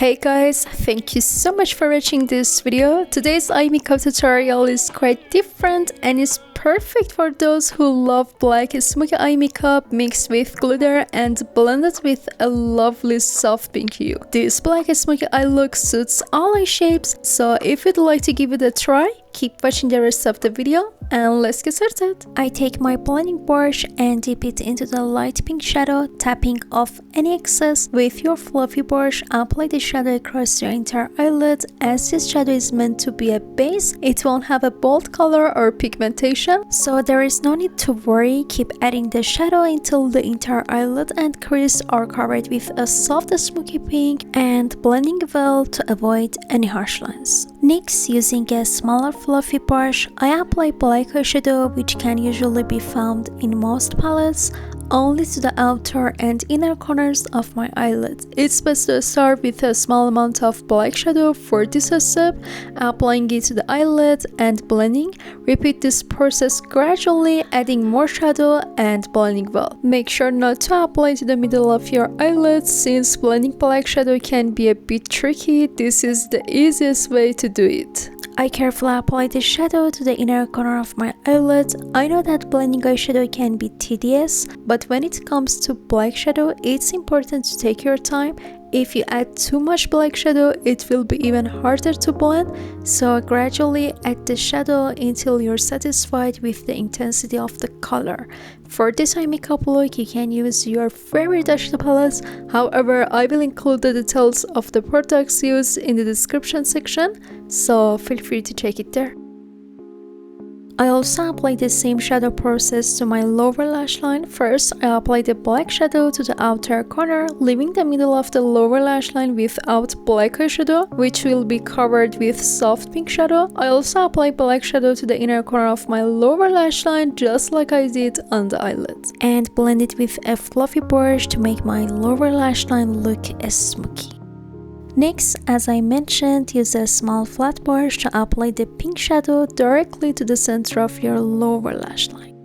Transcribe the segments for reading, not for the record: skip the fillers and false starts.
Hey guys, thank you so much for watching this video. Today's eye makeup tutorial is quite different and is perfect for those who love black smoky eye makeup mixed with glitter and blended with a lovely soft pink hue. This black smoky eye look suits all eye shapes, so if you'd like to give it a try, keep watching the rest of the video and let's get started. I take my blending brush and dip it into the light pink shadow, tapping off any excess. With your fluffy brush, apply the shadow across your entire eyelid. As this shadow is meant to be a base, it won't have a bold color or pigmentation, so there is no need to worry. Keep adding the shadow until the entire eyelid and crease are covered with a soft smoky pink and blending well to avoid any harsh lines. Next, using a smaller fluffy brush, I apply black eyeshadow, which can usually be found in most palettes, only to the outer and inner corners of my eyelid. It's best to start with a small amount of black shadow for this step, applying it to the eyelid and blending. Repeat this process gradually, adding more shadow and blending well. Make sure not to apply to the middle of your eyelid, since blending black shadow can be a bit tricky. This is the easiest way to do it. I carefully apply the shadow to the inner corner of my eyelid. I know that blending eyeshadow can be tedious, but when it comes to black shadow, it's important to take your time. If you add too much black shadow, it will be even harder to blend, so gradually add the shadow until you're satisfied with the intensity of the color. For this eye makeup look, you can use your favorite eyeshadow palettes. However, I will include the details of the products used in the description section, so feel free to check it there. I also apply the same shadow process to my lower lash line. First, I apply the black shadow to the outer corner, leaving the middle of the lower lash line without black eyeshadow, which will be covered with soft pink shadow. I also apply black shadow to the inner corner of my lower lash line, just like I did on the eyelid, and blend it with a fluffy brush to make my lower lash line look smoky. Next, as I mentioned, use a small flat brush to apply the pink shadow directly to the center of your lower lash line.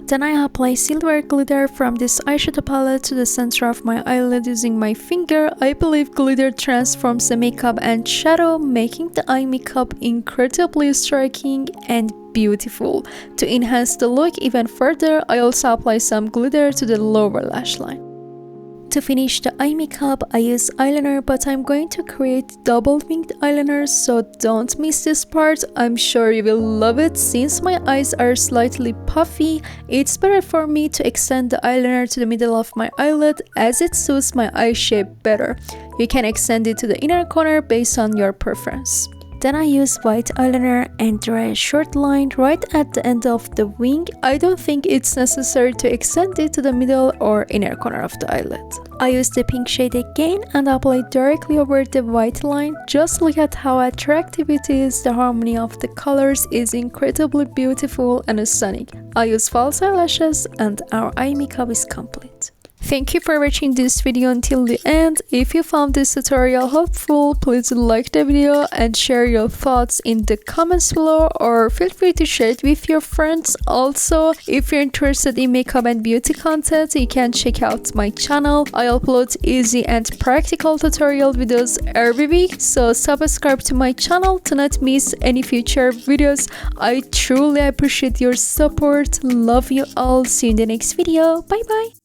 Then I apply silver glitter from this eyeshadow palette to the center of my eyelid using my finger. I believe glitter transforms the makeup and shadow, making the eye makeup incredibly striking and beautiful. To enhance the look even further, I also apply some glitter to the lower lash line. To finish the eye makeup, I use eyeliner, but I'm going to create double winged eyeliner, so don't miss this part. I'm sure you will love it. Since my eyes are slightly puffy, it's better for me to extend the eyeliner to the middle of my eyelid, as it suits my eye shape better. You can extend it to the inner corner based on your preference. Then I use white eyeliner and draw a short line right at the end of the wing. I don't think it's necessary to extend it to the middle or inner corner of the eyelid. I use the pink shade again and apply directly over the white line. Just look at how attractive it is. The harmony of the colors is incredibly beautiful and stunning. I use false eyelashes and our eye makeup is complete. Thank you for watching this video until the end. If you found this tutorial helpful, please like the video and share your thoughts in the comments below, or feel free to share it with your friends. Also, if you're interested in makeup and beauty content, you can check out my channel. I upload easy and practical tutorial videos every week, so subscribe to my channel to not miss any future videos. I truly appreciate your support. Love you all. See you in the next video. Bye bye.